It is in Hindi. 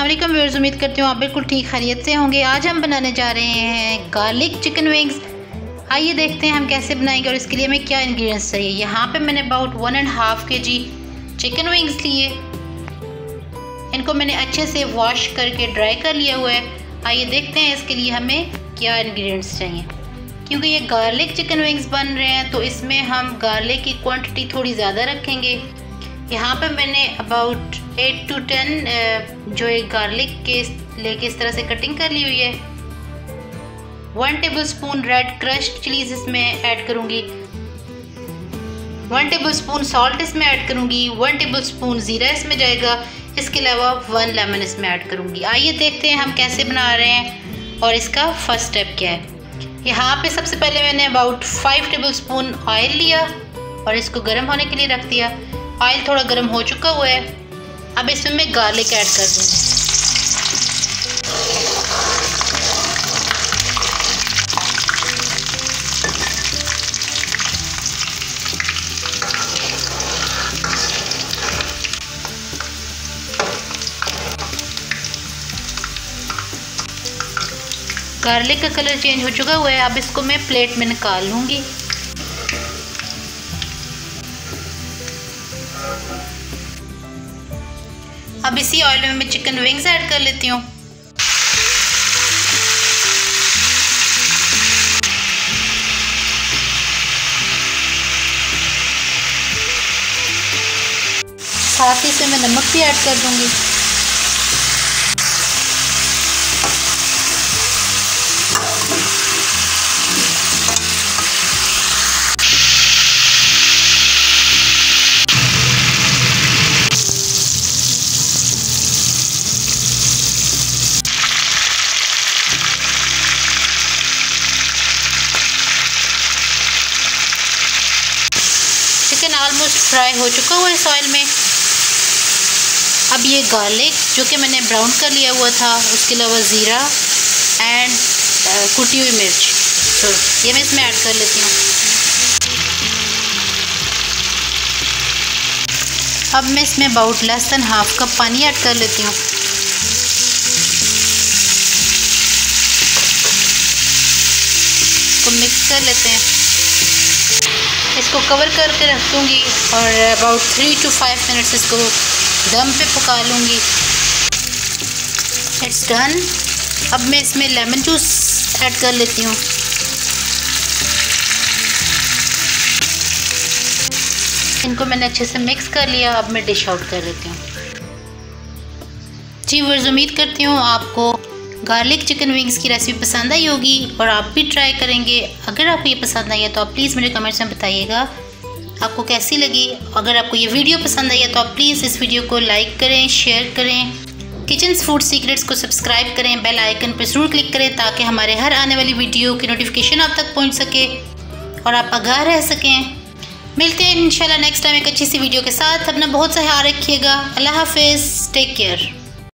अस्सलाम वालेकुम व्यूअर्स, उम्मीद करती हूँ आप बिल्कुल ठीक खैरियत से होंगे। आज हम बनाने जा रहे हैं गार्लिक चिकन विंग्स। आइए देखते हैं हम कैसे बनाएंगे और इसके लिए हमें क्या इंग्रेडिएंट्स चाहिए। यहाँ पे मैंने अबाउट 1.5 kg चिकन विंग्स लिए। इनको मैंने अच्छे से वॉश करके ड्राई कर लिया हुआ है। आइए देखते हैं इसके लिए हमें क्या इंग्रेडिएंट्स चाहिए। क्योंकि ये गार्लिक चिकन विंग्स बन रहे हैं तो इसमें हम गार्लिक की क्वांटिटी थोड़ी ज़्यादा रखेंगे। यहाँ पे मैंने अबाउट 8 to 10 जो एक गार्लिक के लेके इस तरह से कटिंग कर ली हुई है। 1 टेबलस्पून रेड क्रश्ड चिलीज इसमें ऐड करूँगी। 1 टेबलस्पून सॉल्ट इसमें ऐड करूँगी। 1 टेबलस्पून ज़ीरा इसमें जाएगा। इसके अलावा 1 लेमन इसमें ऐड करूँगी। आइए देखते हैं हम कैसे बना रहे हैं और इसका फर्स्ट स्टेप क्या है। यहाँ पे सबसे पहले मैंने अबाउट 5 टेबलस्पून ऑयल लिया और इसको गर्म होने के लिए रख दिया। ऑयल थोड़ा गर्म हो चुका हुआ है। अब इसमें मैं गार्लिक ऐड कर दूँ। गार्लिक का कलर चेंज हो चुका हुआ है। अब इसको मैं प्लेट में निकाल लूँगी। अब इसी ऑयल में मैं चिकन विंग्स ऐड कर लेती हूँ। साथ ही इसमें मैं नमक भी ऐड कर दूँगी। चिकन ऑलमोस्ट फ्राई हो चुका हुआ है इस ऑयल में। अब ये गार्लिक जो कि मैंने ब्राउन कर लिया हुआ था, उसके अलावा ज़ीरा एंड कुटी हुई मिर्च, तो ये मैं इसमें ऐड कर लेती हूँ। अब मैं इसमें about less than half cup पानी ऐड कर लेती हूँ। इसको मिक्स कर लेते हैं। इसको कवर करके रख दूँगी और अबाउट 3 to 5 मिनट्स इसको दम पे पका लूँगी। It's done. अब मैं इसमें लेमन जूस ऐड कर लेती हूँ। इनको मैंने अच्छे से मिक्स कर लिया। अब मैं डिश आउट कर लेती हूँ। जी व्यूअर्स, उम्मीद करती हूँ आपको गार्लिक चिकन विंग्स की रेसिपी पसंद आई होगी और आप भी ट्राई करेंगे। अगर आपको ये पसंद आई है तो आप प्लीज़ मुझे कमेंट्स में बताइएगा आपको कैसी लगी। अगर आपको ये वीडियो पसंद आई है तो आप प्लीज़ इस वीडियो को लाइक करें, शेयर करें। किचन्स फूड सीक्रेट्स को सब्सक्राइब करें, बेल आइकन पर ज़रूर क्लिक करें ताकि हमारे हर आने वाली वीडियो की नोटिफिकेशन आप तक पहुँच सके और आप आगाह रह सकें। मिलते हैं इंशाल्लाह नेक्स्ट टाइम एक अच्छी सी वीडियो के साथ। अपना बहुत सा ख्याल रखिएगा। अल्लाह हाफिज़, टेक केयर।